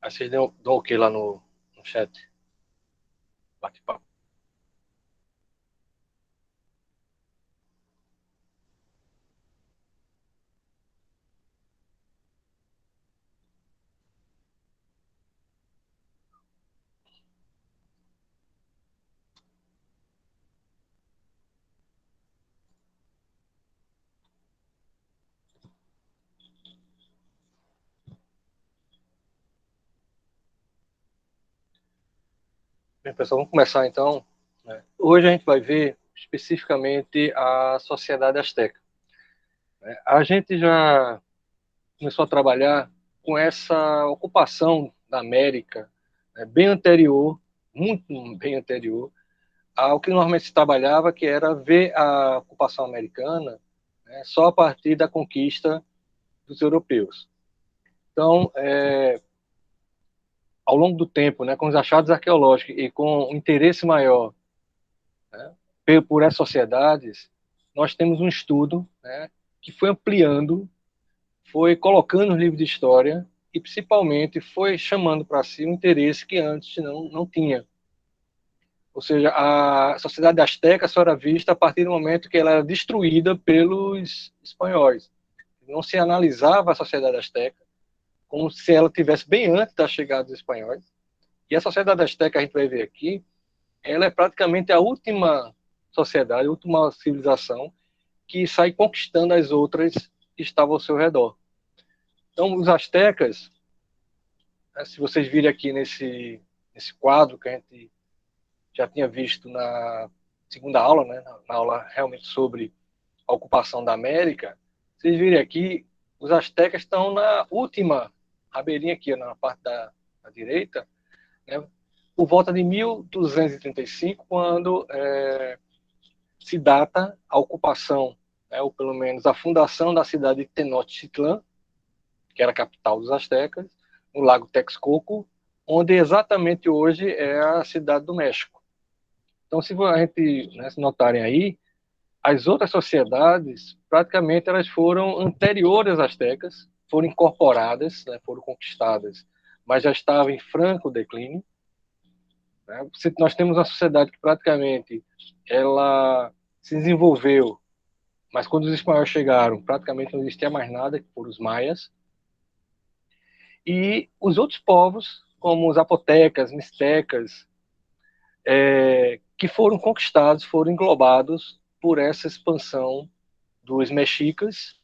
Aí vocês dão ok lá no chat. Bate-papo. Bem, pessoal, vamos começar então. Né? Hoje a gente vai ver especificamente a sociedade asteca. Né? A gente já começou a trabalhar com essa ocupação da América, né, bem anterior, muito bem anterior, ao que normalmente se trabalhava, que era ver a ocupação americana, né, só a partir da conquista dos europeus. Então, ao longo do tempo, né, com os achados arqueológicos e com o interesse maior, né, por essas sociedades, nós temos um estudo, né, que foi ampliando, foi colocando nos livros de história e, principalmente, foi chamando para si um interesse que antes não tinha. Ou seja, a sociedade azteca só era vista a partir do momento que ela era destruída pelos espanhóis. Não se analisava a sociedade azteca como se ela tivesse bem antes da chegada dos espanhóis. E a sociedade azteca, a gente vai ver aqui, ela é praticamente a última sociedade, a última civilização que sai conquistando as outras que estavam ao seu redor. Então, os astecas, né, se vocês virem aqui nesse quadro que a gente já tinha visto na segunda aula, né, na aula realmente sobre a ocupação da América, vocês virem aqui, os astecas estão na última rabeirinha aqui, na parte da direita, né, por volta de 1235, quando se data a ocupação, né, ou pelo menos a fundação da cidade de Tenochtitlan, que era a capital dos astecas, no Lago Texcoco, onde exatamente hoje é a cidade do México. Então, se a gente, né, se notarem aí, as outras sociedades, praticamente, elas foram anteriores às astecas, foram incorporadas, né, foram conquistadas, mas já estavam em franco declínio. Né? Nós temos uma sociedade que praticamente ela se desenvolveu, mas quando os espanhóis chegaram, praticamente não existia mais nada, que foram os maias. E os outros povos, como os apotecas, mixtecas, que foram conquistados, foram englobados por essa expansão dos mexicas,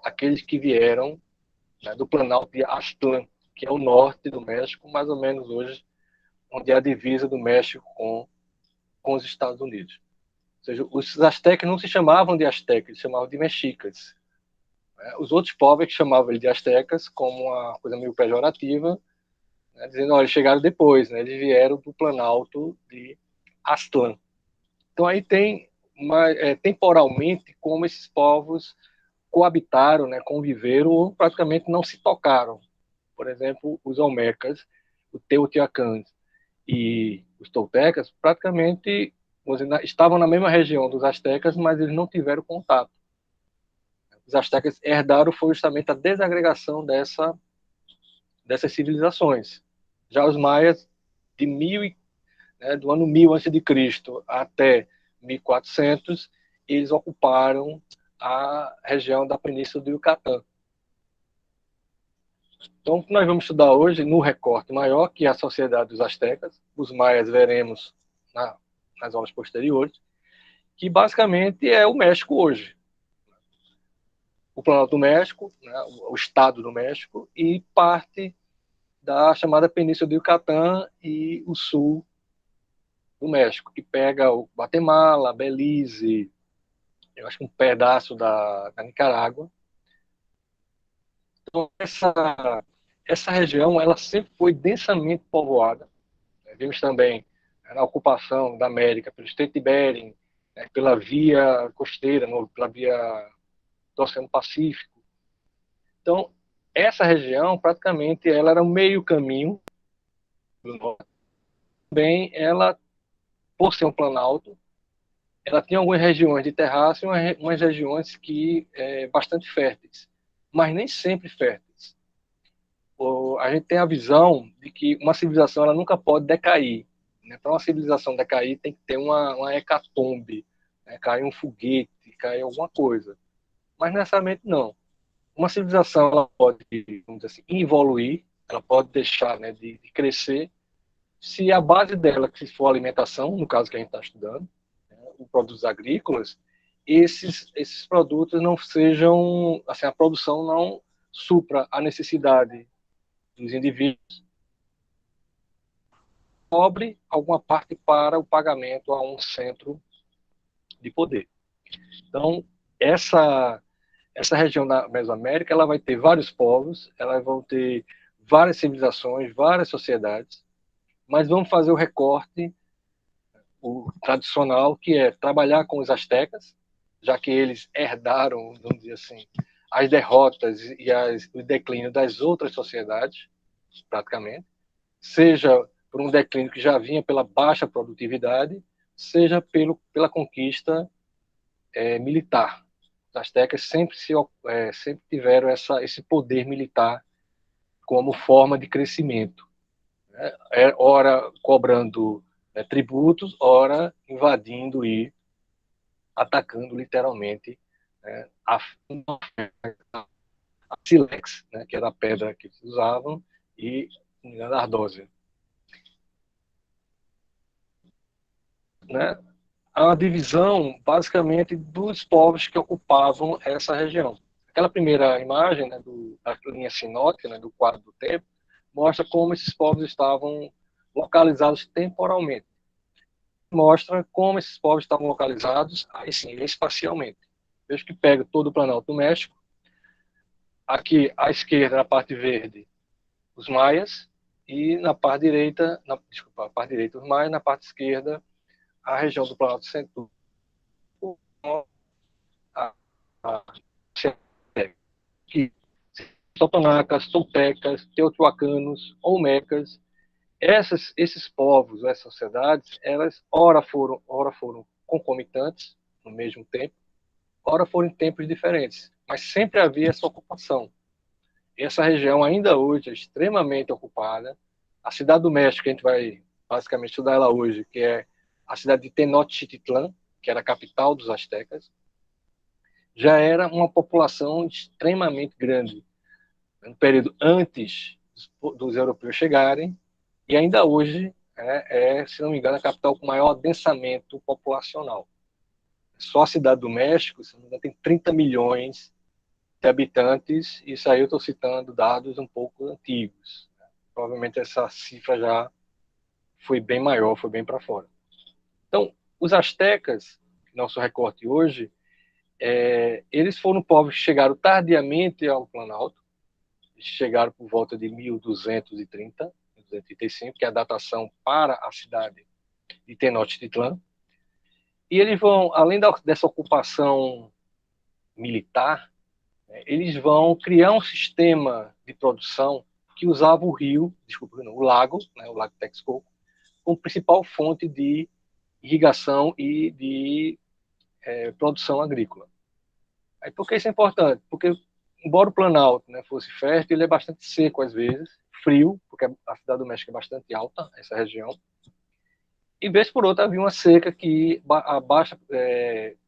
aqueles que vieram, né, do Planalto de Aztlán, que é o norte do México, mais ou menos hoje, onde é a divisa do México com os Estados Unidos. Ou seja, os astecas não se chamavam de astecas, eles chamavam de mexicas. Os outros povos que chamavam ele de astecas como uma coisa meio pejorativa, né, dizendo, olha, eles chegaram depois, né, eles vieram do Planalto de Aztlán. Então aí tem temporalmente como esses povos coabitaram, né, conviveram ou praticamente não se tocaram. Por exemplo, os olmecas, os teotihuacans e os toltecas praticamente estavam na mesma região dos astecas, mas eles não tiveram contato. Os astecas herdaram foi justamente a desagregação dessas civilizações. Já os maias, do ano 1000 a.C. até 1400, eles ocuparam a região da Península do Yucatán. Então, o que nós vamos estudar hoje, no recorte maior, que é a sociedade dos astecas, os maias veremos nas aulas posteriores, que basicamente é o México hoje. O Planalto do México, né, o Estado do México, e parte da chamada Península do Yucatán e o sul do México, que pega o Guatemala, Belize, eu acho que um pedaço da Nicarágua. Então, essa região ela sempre foi densamente povoada. Vimos também na ocupação da América pelo Estreito de Bering, né, pela via costeira, pela via do Oceano Pacífico. Então, essa região, praticamente, ela era um meio caminho do norte. Também, ela, por ser um planalto, ela tinha algumas regiões de terraço e umas regiões que bastante férteis, mas nem sempre férteis. a gente tem a visão de que uma civilização ela nunca pode decair, né? Para uma civilização decair, tem que ter uma hecatombe, né? Cair um foguete, cair alguma coisa. Mas necessariamente não. Uma civilização ela pode, vamos dizer assim, evoluir, ela pode deixar, né, de crescer, se a base dela, que for a alimentação, no caso que a gente está estudando, né, os produtos agrícolas, esses produtos não sejam, assim, a produção não supra a necessidade dos indivíduos, cobre alguma parte para o pagamento a um centro de poder. Então, essa região da Mesoamérica, ela vai ter vários povos, ela vão ter várias civilizações, várias sociedades, mas vamos fazer o recorte, o tradicional, que é trabalhar com os astecas, já que eles herdaram, vamos dizer assim, as derrotas e o declínio das outras sociedades, praticamente, seja por um declínio que já vinha pela baixa produtividade, seja pela conquista militar. Os astecas sempre tiveram esse poder militar como forma de crescimento, né? Ora cobrando tributos, ora invadindo e atacando literalmente, né, a sílex, né, que era a pedra que eles usavam, e a ardósia. Né? Há uma divisão, basicamente, dos povos que ocupavam essa região. Aquela primeira imagem, né, da linha sinótica, né, do quadro do tempo, mostra como esses povos estavam localizados temporalmente. Mostra como esses povos estavam localizados, aí sim, espacialmente. Veja que pega todo o Planalto do México. Aqui, à esquerda, na parte verde, os maias, e na parte direita, desculpa, a parte direita os maias, na parte esquerda, a região do Planalto Central, que totonacas, toltecas, teotihuacanos, olmecas, esses povos, essas sociedades, elas ora foram concomitantes no mesmo tempo, ora foram em tempos diferentes, mas sempre havia essa ocupação. Essa região ainda hoje é extremamente ocupada. A cidade do México, que a gente vai basicamente estudar ela hoje, que é a cidade de Tenochtitlan, que era a capital dos astecas, já era uma população extremamente grande, no período antes dos europeus chegarem, e ainda hoje se não me engano, a capital com maior adensamento populacional. Só a cidade do México, se não me engano, tem 30 milhões de habitantes, e isso aí eu estou citando dados um pouco antigos. Provavelmente essa cifra já foi bem maior, foi bem para fora. Então, os astecas, nosso recorte hoje, eles foram povos que chegaram tardiamente ao Planalto, chegaram por volta de 1230, 1235, que é a datação para a cidade de Tenochtitlan. E eles vão, além dessa ocupação militar, eles vão criar um sistema de produção que usava o lago, né, o Lago Texcoco, como principal fonte de irrigação e de produção agrícola. Aí, por que isso é importante? Porque, embora o Planalto, né, fosse fértil, ele é bastante seco às vezes, frio, porque a cidade do México é bastante alta, essa região. E, vez por outra, havia uma seca que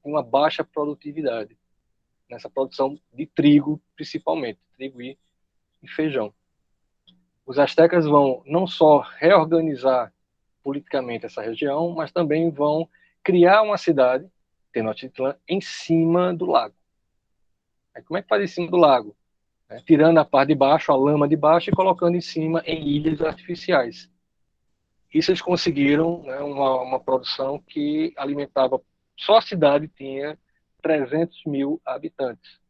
uma baixa produtividade nessa produção de trigo, principalmente, trigo e feijão. Os astecas vão não só reorganizar politicamente essa região, mas também vão criar uma cidade, Tenochtitlan, em cima do lago. Aí, como é que faz em cima do lago? Tirando a parte de baixo, a lama de baixo, e colocando em cima em ilhas artificiais. Isso eles conseguiram, né, uma produção que alimentava, só a cidade tinha 300 mil habitantes.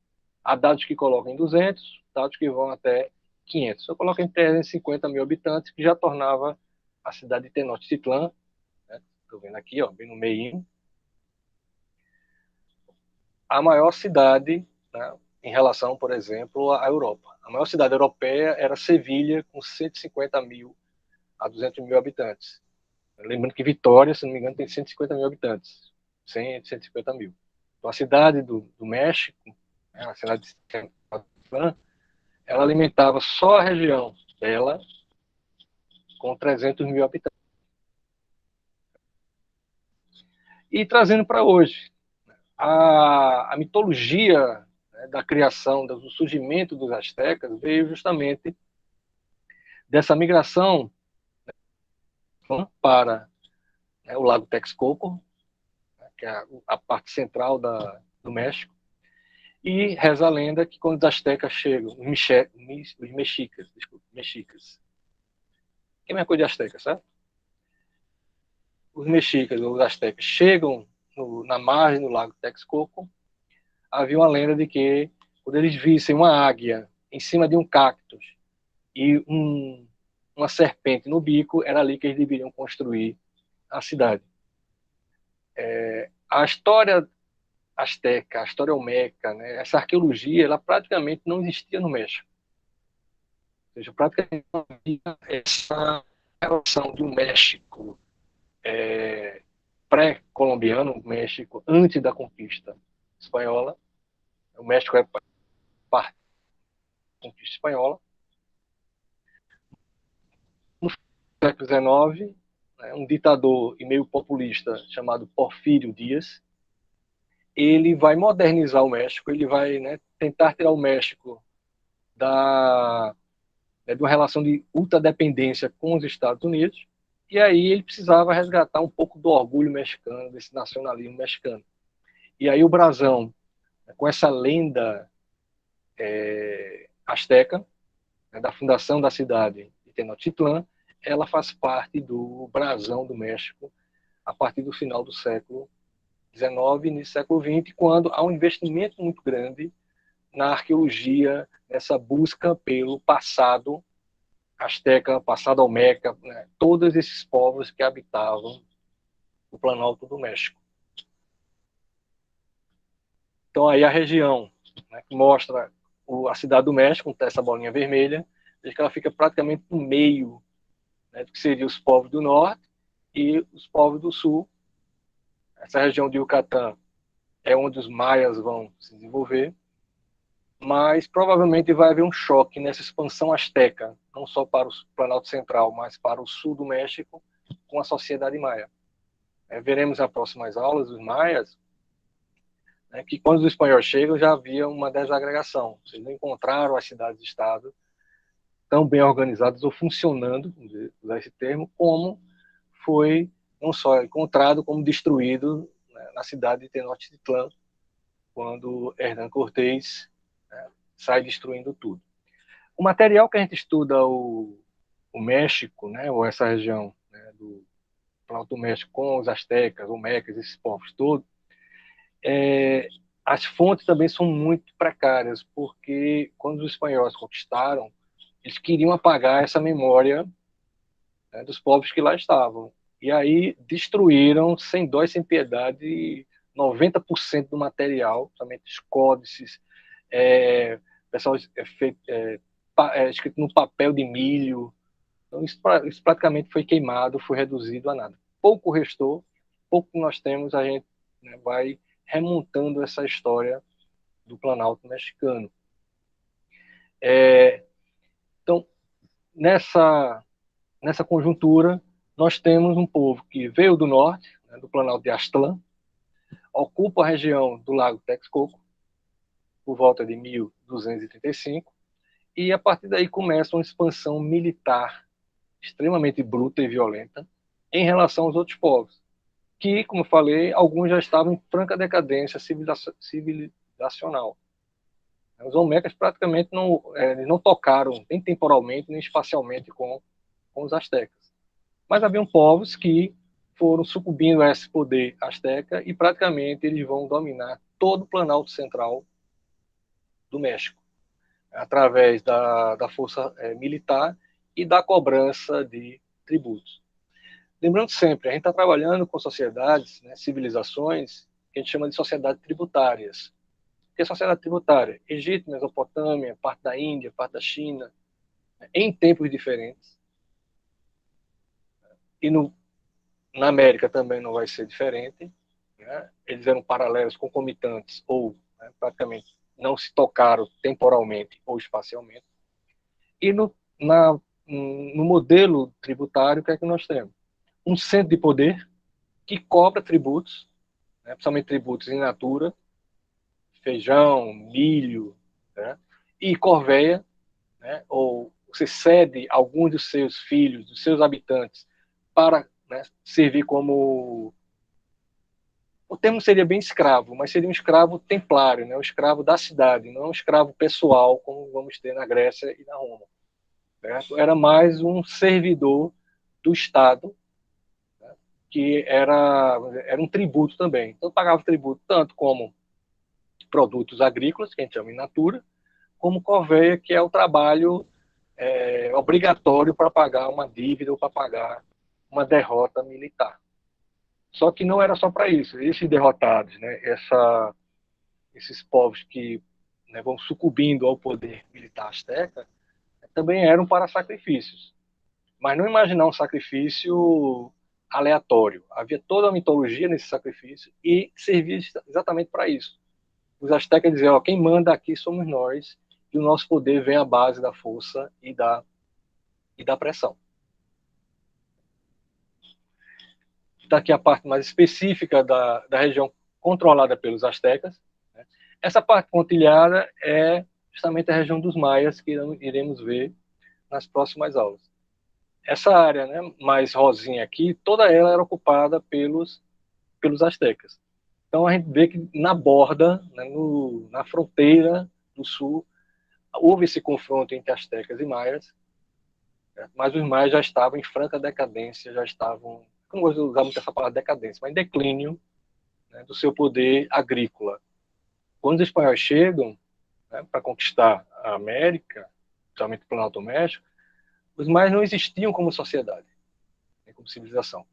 Há dados que colocam em 200, dados que vão até 500. Eu coloco em 350 mil habitantes, que já tornava a cidade de Tenochtitlan, estou vendo aqui, ó, bem no meio, a maior cidade, né, em relação, por exemplo, à Europa. A maior cidade europeia era Sevilha, com 150 mil a 200 mil habitantes. Lembrando que Vitória, se não me engano, tem 150 mil habitantes. 100, 150 mil. Então, a cidade do México, a cidade de Tenochtitlan, ela alimentava só a região dela com 300 mil habitantes. E trazendo para hoje, a mitologia, né, da criação, do surgimento dos astecas veio justamente dessa migração, né, para, né, o Lago Texcoco, né, que é a parte central do México, e reza a lenda que quando os astecas chegam, os mexicas, desculpa, mexicas, que é a mesma coisa de astecas, certo? Os mexicas, ou os astecas, chegam na margem do Lago Texcoco. Havia uma lenda de que quando eles vissem uma águia em cima de um cactus e uma serpente no bico, era ali que eles deveriam construir a cidade. A história asteca, a história olmeca, né, essa arqueologia, ela praticamente não existia no México. Ou seja, praticamente não havia essa relação do México pré-colombiano, o México antes da conquista espanhola. O México é parte da conquista espanhola. No século XIX, né, um ditador e meio populista chamado Porfírio Dias, ele vai modernizar o México, ele vai, né, tentar tirar o México de uma relação de ultradependência com os Estados Unidos, e aí ele precisava resgatar um pouco do orgulho mexicano, desse nacionalismo mexicano. E aí o brasão, né, com essa lenda asteca, né, da fundação da cidade de Tenochtitlan, ela faz parte do brasão do México a partir do final do século XIX e início do século XX, quando há um investimento muito grande na arqueologia, nessa busca pelo passado asteca, passado olmeca, né, todos esses povos que habitavam o Planalto do México. Então aí a região, né, que mostra a cidade do México, com essa bolinha vermelha, desde que ela fica praticamente no meio, né, do que seriam os povos do norte e os povos do sul. Essa região de Yucatán é onde os maias vão se desenvolver, mas provavelmente vai haver um choque nessa expansão asteca, não só para o Planalto Central, mas para o sul do México, com a sociedade maia. Veremos nas próximas aulas os maias, né, que quando os espanhóis chegam já havia uma desagregação. Eles não encontraram as cidades-estado tão bem organizadas ou funcionando, vamos usar esse termo, como foi não só encontrado, como destruído, né, na cidade de Tenochtitlan, quando Hernán Cortés, né, sai destruindo tudo. O material que a gente estuda o México, né, ou essa região, né, do Alto México com os astecas, olmecas, esses povos todos, as fontes também são muito precárias, porque quando os espanhóis conquistaram, eles queriam apagar essa memória, né, dos povos que lá estavam. E aí destruíram, sem dó e sem piedade, 90% do material, somente os códices, pessoal, escrito no papel de milho. Então, isso praticamente foi queimado, foi reduzido a nada. Pouco restou, pouco que nós temos, a gente, né, vai remontando essa história do Planalto mexicano. Então, nessa conjuntura, nós temos um povo que veio do norte, né, do Planalto de Aztlán, ocupa a região do Lago Texcoco, por volta de 1235, e a partir daí começa uma expansão militar extremamente bruta e violenta em relação aos outros povos, que, como eu falei, alguns já estavam em franca decadência civilizacional. Os olmecas praticamente não tocaram nem temporalmente nem espacialmente com os astecas. Mas haviam povos que foram sucumbindo a esse poder asteca e praticamente eles vão dominar todo o Planalto Central do México, através da força militar e da cobrança de tributos. Lembrando sempre, a gente está trabalhando com sociedades, né, civilizações, que a gente chama de sociedades tributárias. O que é sociedade tributária? Egito, Mesopotâmia, parte da Índia, parte da China, em tempos diferentes. E na América também não vai ser diferente. Né? Eles eram paralelos, concomitantes, ou, né, praticamente não se tocaram temporalmente ou espacialmente. E na no modelo tributário, o que é que nós temos? Um centro de poder que cobra tributos, né, principalmente tributos in natura, feijão, milho, né, e corvéia, né, ou você cede alguns dos seus filhos, dos seus habitantes, para, né, servir como... O termo seria bem escravo, mas seria um escravo templário, né, um escravo da cidade, não um escravo pessoal, como vamos ter na Grécia e na Roma. Certo? Era mais um servidor do Estado, né, que era um tributo também. Então, pagava tributo tanto como produtos agrícolas, que a gente chama in natura, como corveia, que é o trabalho obrigatório para pagar uma dívida ou para pagar uma derrota militar. Só que não era só para isso. Esses derrotados, né, esses povos que, né, vão sucumbindo ao poder militar asteca, também eram para sacrifícios. Mas não imaginar um sacrifício aleatório. Havia toda uma mitologia nesse sacrifício e servia exatamente para isso. Os astecas diziam, ó, quem manda aqui somos nós, e o nosso poder vem à base da força e da pressão. Está aqui a parte mais específica da região controlada pelos astecas. Né? Essa parte pontilhada é justamente a região dos maias, que iremos ver nas próximas aulas. Essa área, né, mais rosinha aqui, toda ela era ocupada pelos astecas. Então a gente vê que na borda, né, na fronteira do sul, houve esse confronto entre astecas e maias, né, mas os maias já estavam em franca decadência, já estavam, não gosto de usar muito essa palavra decadência, mas em declínio, né, do seu poder agrícola. Quando os espanhóis chegam, né, para conquistar a América, principalmente o Planalto México, os maias não existiam como sociedade, né, como civilização.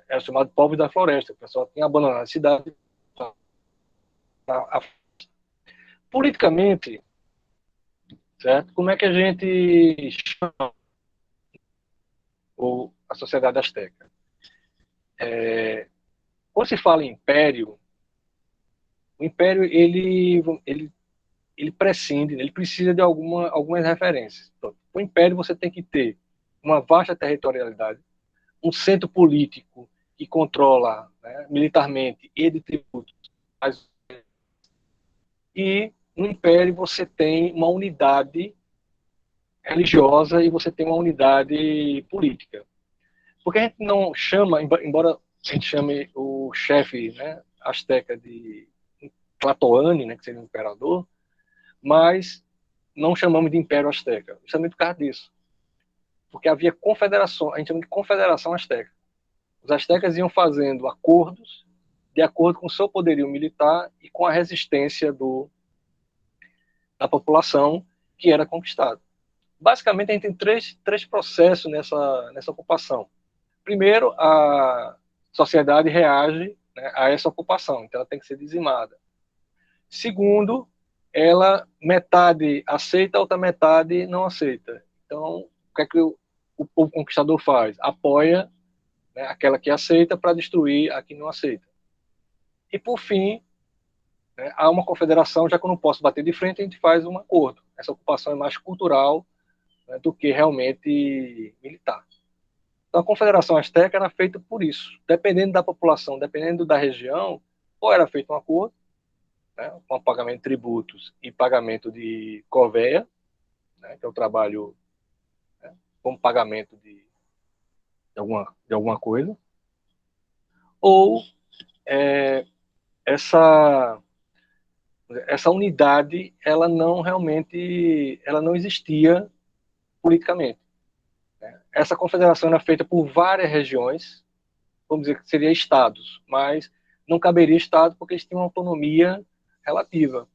Era chamado povos da floresta. O pessoal tinha abandonado a cidade. Politicamente, certo? Como é que a gente chama a sociedade asteca? Quando se fala em império, o império ele prescinde, ele precisa de algumas referências. Então, o império você tem que ter uma vasta territorialidade, um centro político que controla, né, militarmente e de tributos. E no império você tem uma unidade religiosa e você tem uma unidade política. Porque a gente não chama, embora a gente chame o chefe, né, asteca de Tlatoani, né, que seria o imperador, mas não chamamos de Império Asteca, justamente por causa disso. Porque havia confederação, a gente chama de Confederação Asteca. Os astecas iam fazendo acordos de acordo com o seu poderio militar e com a resistência da população que era conquistada. Basicamente, a gente tem três processos nessa ocupação. Primeiro, a sociedade reage, né, a essa ocupação, então ela tem que ser dizimada. Segundo, ela metade aceita, a outra metade não aceita. Então, o que é que o povo conquistador faz? Apoia, né, aquela que aceita para destruir a que não aceita. E, por fim, né, há uma confederação, já que eu não posso bater de frente, a gente faz um acordo. Essa ocupação é mais cultural, né, do que realmente militar. Então, a Confederação Asteca era feita por isso. Dependendo da população, dependendo da região, ou era feito um acordo, né, com pagamento de tributos e pagamento de corvéia, né, que é o trabalho, né, como pagamento de alguma coisa, ou é, essa essa unidade ela não realmente ela não existia politicamente. Né? Essa confederação era feita por várias regiões, vamos dizer que seria estados, mas não caberia estado porque eles tinham uma autonomia relativa.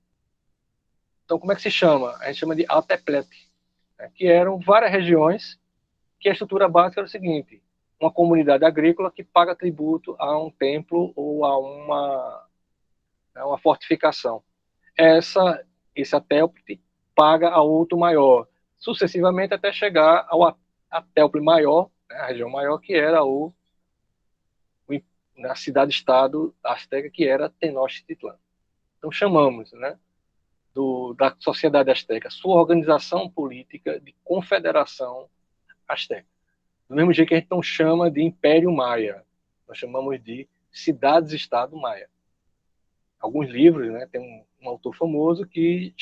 Então, como é que se chama? A gente chama de alteplete, né? Que eram várias regiões que a estrutura básica era o seguinte: uma comunidade agrícola que paga tributo a um templo ou a uma fortificação. Esse atélpete paga a outro maior, sucessivamente até chegar ao atélpete maior, né, a região maior, que era na cidade-estado asteca, que era Tenochtitlan. Então chamamos, né, da sociedade asteca, sua organização política de confederação Azteca. Do mesmo jeito que a gente não chama de Império Maia, nós chamamos de cidades-estado maia. Alguns livros, né, tem um autor famoso que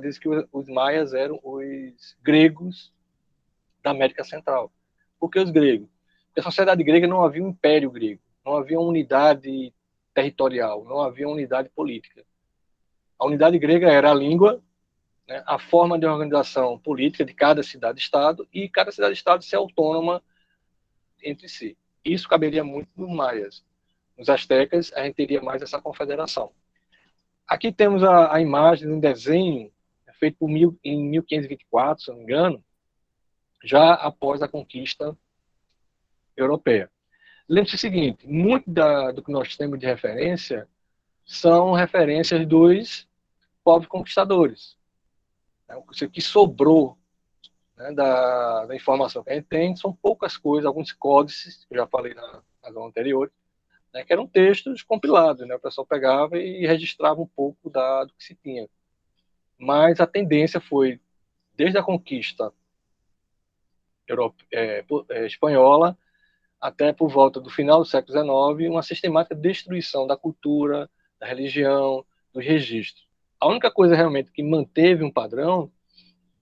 diz que os maias eram os gregos da América Central. Por que os gregos? Porque a sociedade grega não havia um império grego, não havia uma unidade territorial, não havia uma unidade política. A unidade grega era a língua, né, a forma de organização política de cada cidade-estado e cada cidade-estado ser autônoma entre si. Isso caberia muito nos maias. Nos astecas, a gente teria mais essa confederação. Aqui temos a imagem de um desenho feito em 1524, se não me engano, já após a conquista europeia. Lembre-se o seguinte, muito do que nós temos de referência são referências dos povos conquistadores. O que sobrou, né, da informação que a gente tem são poucas coisas, alguns códices, que eu já falei nas aulas anteriores, né, que eram textos compilados, né, o pessoal pegava e registrava um pouco do que se tinha. Mas a tendência foi, desde a conquista espanhola até por volta do final do século XIX, uma sistemática destruição da cultura, da religião, dos registros. A única coisa realmente que manteve um padrão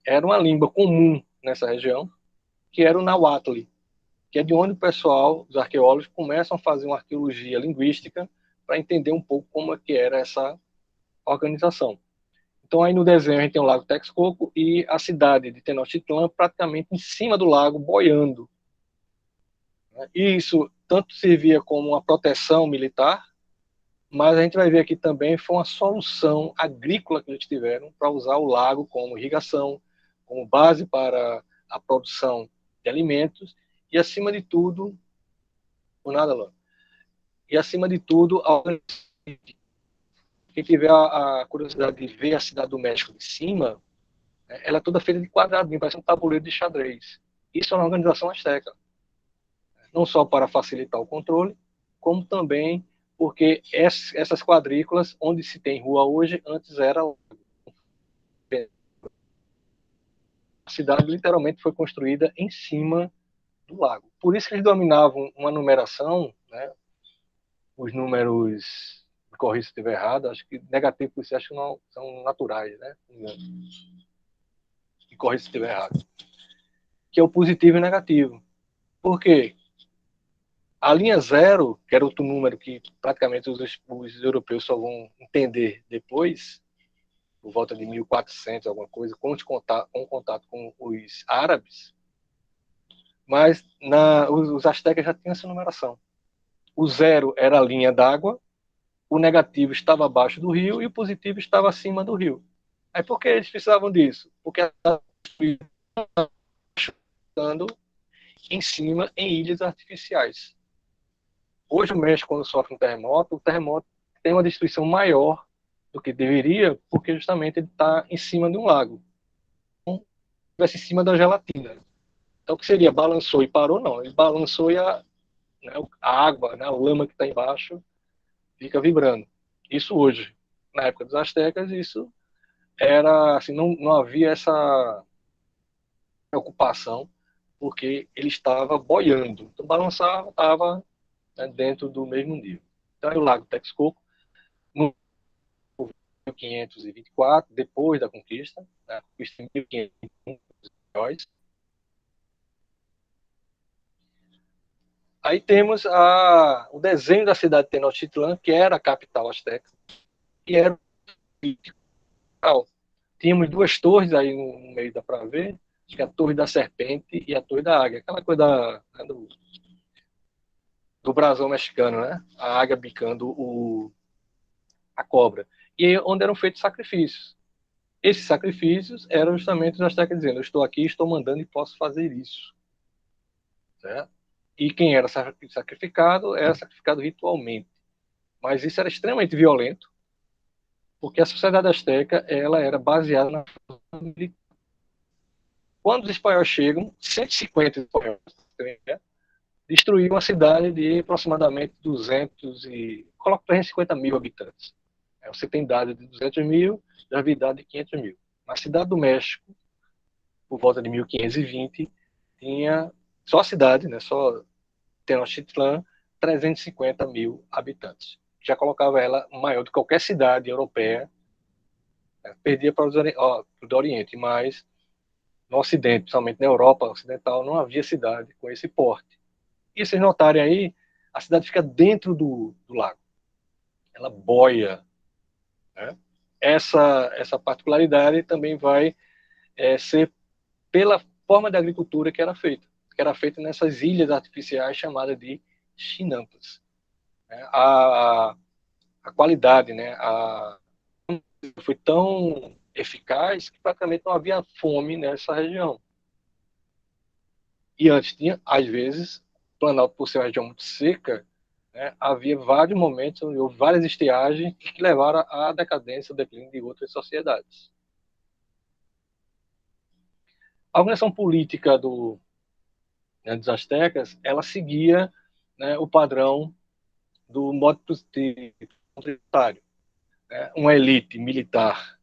era uma língua comum nessa região, que era o Nahuatl, que é de onde o pessoal, os arqueólogos, começam a fazer uma arqueologia linguística para entender um pouco como é que era essa organização. Então, aí no desenho a gente tem o Lago Texcoco e a cidade de Tenochtitlan praticamente em cima do lago, boiando. E isso tanto servia como uma proteção militar, mas a gente vai ver aqui também foi uma solução agrícola que eles tiveram para usar o lago como irrigação, como base para a produção de alimentos e, acima de tudo, por nada, Lô. E, acima de tudo, quem tiver a curiosidade de ver a Cidade do México de cima, né, ela é toda feita de quadradinho, parece um tabuleiro de xadrez. Isso é uma organização asteca. Não só para facilitar o controle, como também porque essas quadrículas, onde se tem rua hoje, antes era a cidade literalmente foi construída em cima do lago. Por isso que eles dominavam uma numeração, né, os números, corrija se estiver errado, acho que negativos acho que não são naturais, né? E corrija se estiver errado. Que é o positivo e negativo. Por quê? A linha zero, que era outro número que praticamente os europeus só vão entender depois, por volta de 1400, alguma coisa, com contato com os árabes, mas os astecas já tinham essa numeração. O zero era a linha d'água, o negativo estava abaixo do rio e o positivo estava acima do rio. Aí por que eles precisavam disso? Porque estava chutando em cima em ilhas artificiais. Hoje o México, quando sofre um terremoto, o terremoto tem uma destruição maior do que deveria, porque justamente ele está em cima de um lago. Então, estivesse em cima da gelatina. Então, o que seria? Balançou e parou? Não. Ele balançou e né, a água, né, a lama que está embaixo, fica vibrando. Isso hoje. Na época dos astecas, isso era assim, não havia essa preocupação, porque ele estava boiando. Então, balançava, estava, né, dentro do mesmo nível. Então, é o Lago Texcoco, no 1524, depois da conquista, né, a conquista em 1500. Aí temos o desenho da cidade de Tenochtitlan, que era a capital asteca, e era o tínhamos duas torres aí no meio, dá para ver, acho que é a Torre da Serpente e a Torre da Águia, aquela coisa né, do brasão mexicano, né? A águia bicando a cobra. E onde eram feitos sacrifícios. Esses sacrifícios eram justamente os astecas dizendo: eu estou aqui, estou mandando e posso fazer isso. Certo? E quem era sacrificado era sacrificado ritualmente. Mas isso era extremamente violento, porque a sociedade asteca ela era baseada na militar. Quando os espanhóis chegam, 150 espanhóis, né, destruíram uma cidade de aproximadamente 200 e coloca 350 mil habitantes. Você tem dados de 200 mil, já vi dados de 500 mil. Na cidade do México, por volta de 1520, tinha só a cidade, né, só Tenochtitlan, 350 mil habitantes. Já colocava ela maior do que qualquer cidade europeia, né, perdia para o do Oriente, mas no Ocidente, principalmente na Europa Ocidental, não havia cidade com esse porte. E vocês notarem aí, a cidade fica dentro do lago. Ela boia, né? Essa particularidade também vai ser pela forma de agricultura que era feita nessas ilhas artificiais chamadas de chinampas. Né? A qualidade, né? Foi tão eficaz que praticamente não havia fome nessa região. E antes tinha, às vezes, o Planalto, por ser uma região muito seca, né, havia vários momentos onde houve várias estiagens que levaram à decadência, ao declínio de outras sociedades. A organização política dos astecas, ela seguia, né, o padrão do modo tributário, né, uma elite militar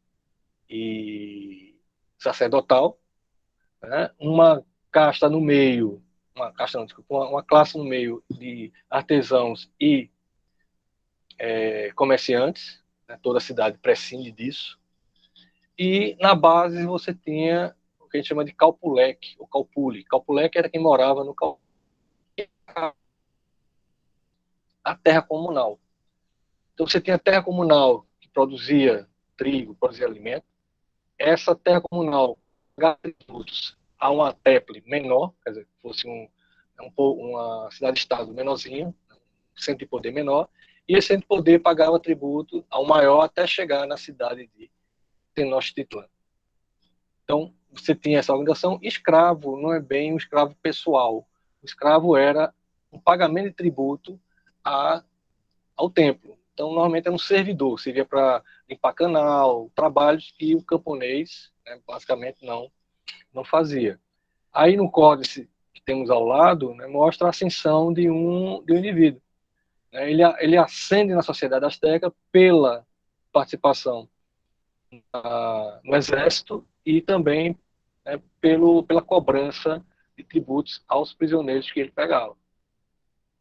e sacerdotal, né, uma casta no meio, uma casta não, desculpa, uma classe no meio de artesãos e comerciantes, né, toda a cidade prescinde disso, e na base você tinha o que a gente chama de calpuleque, ou calpule. Calpuleque era quem morava no calpule, a terra comunal. Então você tinha a terra comunal que produzia trigo, produzia alimento. Essa terra comunal pagava tributos a uma teple menor, quer dizer, fosse uma cidade-estado menorzinha, um centro de poder menor, e esse centro de poder pagava tributo ao maior até chegar na cidade de Tenochtitlan. Então, você tinha essa organização. Escravo não é bem um escravo pessoal. O escravo era um pagamento de tributo ao templo. Então, normalmente era um servidor, servia para limpar canal, trabalhos que o camponês, né, basicamente, não fazia. Aí, no códice que temos ao lado, né, mostra a ascensão de um indivíduo. Ele ascende na sociedade asteca pela participação no exército e também, né, pela cobrança de tributos aos prisioneiros que ele pegava.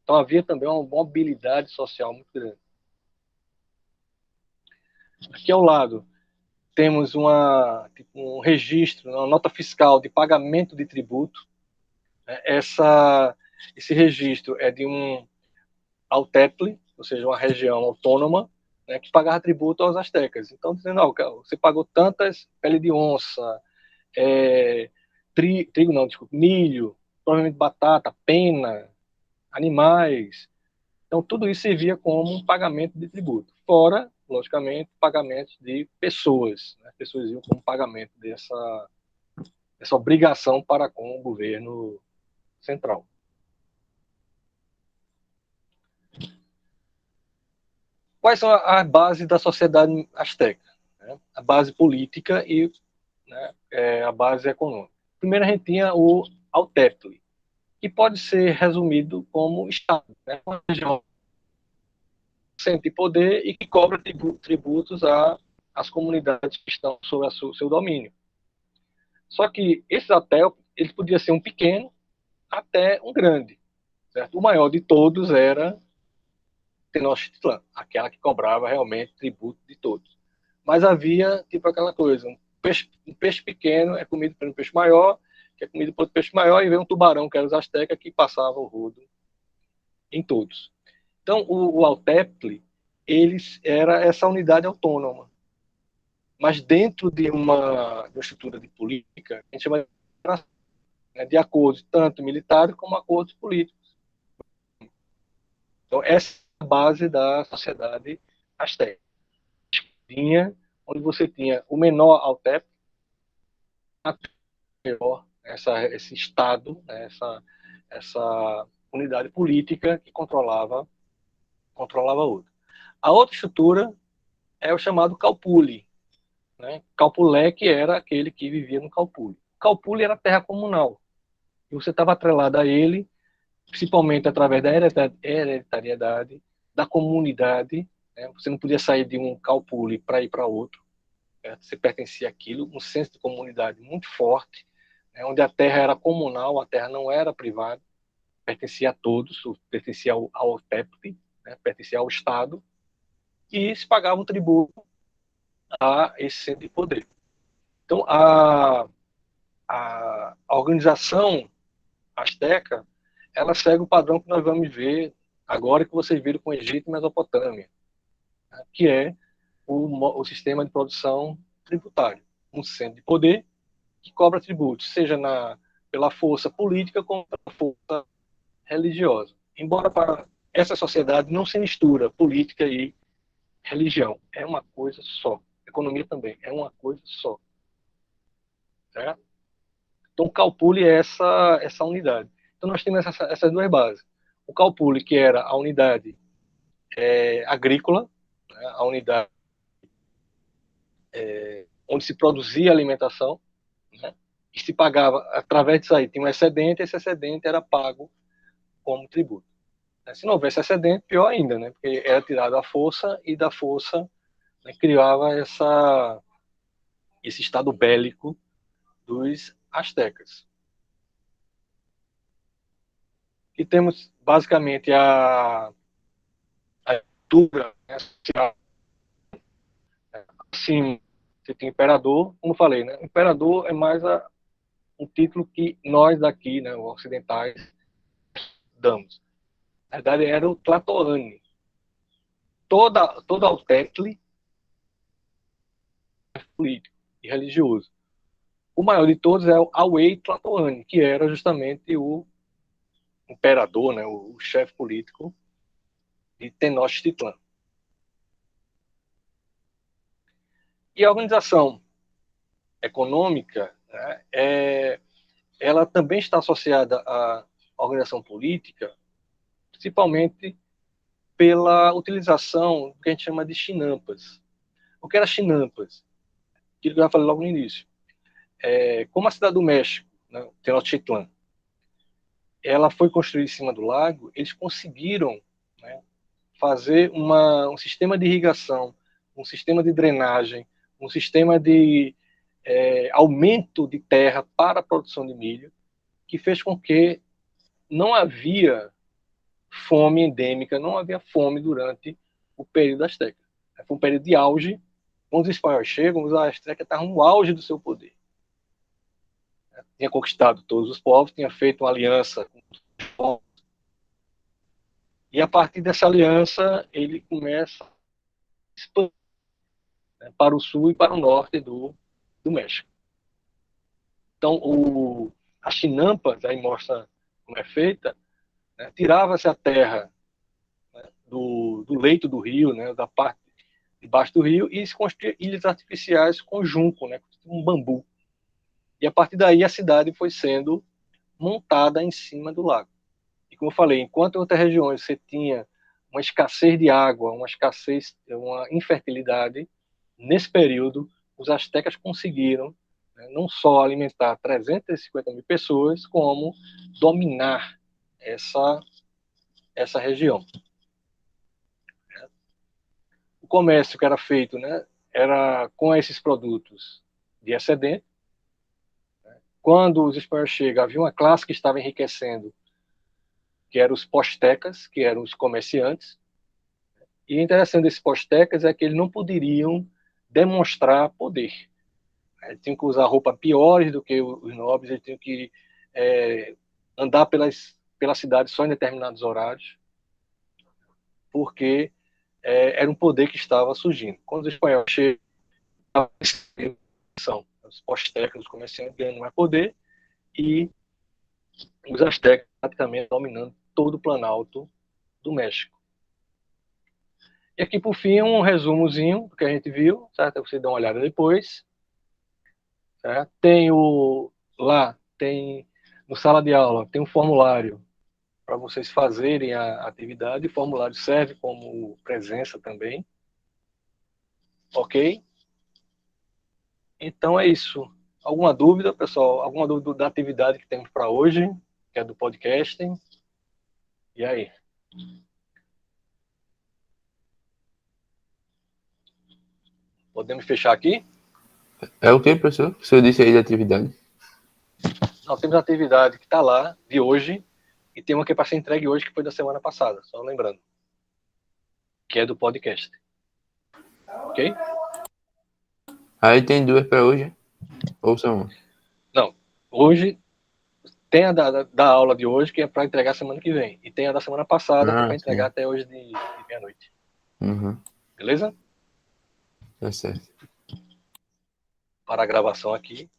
Então havia também uma mobilidade social muito grande. Aqui ao lado temos um registro, uma nota fiscal de pagamento de tributo. Né? Esse registro é de um alteple, ou seja, uma região autônoma, né, que pagava tributo aos astecas. Então, dizendo, não, você pagou tantas pele de onça, trigo não, desculpa, milho, provavelmente batata, pena, animais. Então, tudo isso servia como um pagamento de tributo. Fora, logicamente, pagamentos de pessoas. Né? Pessoas iam como pagamento dessa obrigação para com o governo central. Quais são as bases da sociedade asteca? Né? A base política e, né, a base econômica. Primeiro, a gente tinha o Altetli, que pode ser resumido como Estado, né? Uma região centro de poder e que cobra tributos às comunidades que estão sob seu domínio. Só que esses até ele podia ser um pequeno até um grande, certo? O maior de todos era Tenochtitlan, aquela que cobrava realmente tributo de todos. Mas havia tipo aquela coisa, um peixe pequeno é comido por um peixe maior, que é comido por outro peixe maior, e vem um tubarão, que era os astecas, que passava o rodo em todos. Então, o Altepli, eles era essa unidade autônoma, mas dentro de uma estrutura de política, a gente chama de, né, de acordos tanto militares como acordos políticos. Então, essa é a base da sociedade asteca. Onde você tinha o menor Altep, maior, esse Estado, né, essa unidade política que controlava a outra. A outra estrutura é o chamado Calpule. Né? Calpulé, que era aquele que vivia no Calpule. Calpule era terra comunal. E você estava atrelado a ele, principalmente através da hereditariedade, da comunidade. Né? Você não podia sair de um Calpule para ir para outro. Né? Você pertencia àquilo, um senso de comunidade muito forte. né, onde a terra era comunal, a terra não era privada, pertencia a todos, pertencia ao TEPT, né, pertencia ao Estado, e se pagava um tributo a esse centro de poder. Então, a organização asteca, ela segue o padrão que nós vamos ver agora que vocês viram com o Egito e Mesopotâmia, né, que é o sistema de produção tributário. Um centro de poder que cobra tributos, seja pela força política como pela força religiosa. Embora para essa sociedade não se mistura política e religião. É uma coisa só. Economia também é uma coisa só. Certo? Então, calcule essa unidade. Então, nós temos essas duas bases. O calcule, que era a unidade agrícola, né, a unidade onde se produzia alimentação, né, e se pagava, através disso aí, tinha um excedente, esse excedente era pago como tributo. Se não houvesse excedente, pior ainda, né, porque era tirado a força, e da força, né, criava esse estado bélico dos astecas. E temos, basicamente, a cultura, né, social. Assim, você tem imperador, como falei, né? Imperador é mais um título que nós daqui, né, os ocidentais, damos. Na verdade, era o Tlatoani. Toda Altetli é político e religioso. O maior de todos é o Awei Tlatoani, que era justamente o imperador, né, o chefe político de Tenochtitlan. E a organização econômica, né, ela também está associada à organização política, principalmente pela utilização do que a gente chama de chinampas. O que era chinampas? Aquilo que eu já falei logo no início. Como a cidade do México, né, Tenochtitlan, ela foi construída em cima do lago, eles conseguiram, né, fazer um sistema de irrigação, um sistema de drenagem, um sistema de aumento de terra para a produção de milho, que fez com que não havia fome endêmica, não havia fome durante o período azteca. Foi um período de auge. Quando os espanhóis chegam, os astecas estavam no auge do seu poder. Tinha conquistado todos os povos, tinha feito uma aliança com os povos, e a partir dessa aliança ele começa a expandir, né, para o sul e para o norte do México. Então, a chinampa, aí mostra como é feita, né, tirava-se a terra, né, do leito do rio, né, da parte debaixo do rio, e se construía ilhas artificiais com junco, né, um bambu. E a partir daí a cidade foi sendo montada em cima do lago. E como eu falei, enquanto em outras regiões você tinha uma escassez de água, uma infertilidade, nesse período os astecas conseguiram, né, não só alimentar 350 mil pessoas, como dominar essa região. O comércio que era feito, né, era com esses produtos de excedente. Quando os espanhóis chegam, havia uma classe que estava enriquecendo, que eram os postecas, que eram os comerciantes. E o interessante desses postecas é que eles não poderiam demonstrar poder. Eles tinham que usar roupas piores do que os nobres, eles tinham que andar pela cidade só em determinados horários, porque era um poder que estava surgindo. Quando os espanhóis chegam, são os postecas, os comerciantes ganhando mais poder, e os astecas praticamente dominando todo o Planalto do México. E aqui, por fim, um resumozinho do que a gente viu, certo? Você dá uma olhada depois. Certo? Lá, tem, no sala de aula, tem um formulário para vocês fazerem a atividade. O formulário serve como presença também. Ok? Então é isso. Alguma dúvida, pessoal? Alguma dúvida da atividade que temos para hoje, que é do podcasting? E aí? Podemos fechar aqui? É o que, professor? O senhor disse aí de atividade? Nós temos a atividade que está lá, de hoje, e tem uma que é para ser entregue hoje, que foi da semana passada, só lembrando. Que é do podcast. Ok? Aí tem duas para hoje? Ou só uma? Não. Hoje tem a da aula de hoje, que é para entregar semana que vem. E tem a da semana passada, que é para entregar Sim. até hoje de meia-noite. Uhum. Beleza? Tá certo. Para a gravação aqui.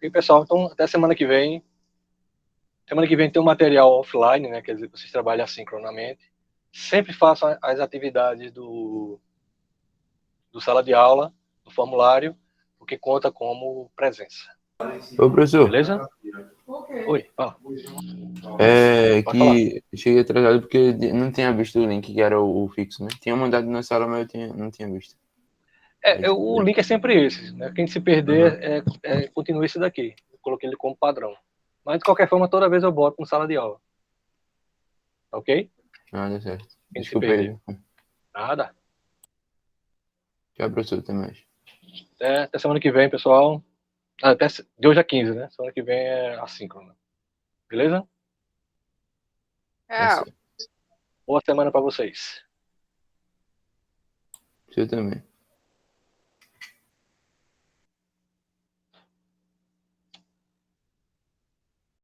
E pessoal, então até semana que vem. Semana que vem tem um material offline, né? Quer dizer, vocês trabalham assincronamente. Sempre façam as atividades do sala de aula, do formulário, porque conta como presença. Ô, professor, Beleza? Oi, fala. é Pode falar. que eu cheguei atrasado porque não tinha visto o link que era o fixo, né? Tinha mandado na sala, mas não tinha visto. Aí, O link é sempre esse, né? Quem se Aham. perder, continua esse daqui. Eu coloquei ele como padrão. Mas, de qualquer forma, toda vez eu boto no sala de aula. Ok? Ah, deu certo. Quem se Desculpa perder. aí. Nada. Tchau, professor. Até mais. Até semana que vem, pessoal. Até de hoje a 15, né? Semana que vem é assíncrono. Beleza? Tá Tchau. certo. Boa semana para vocês. Você também.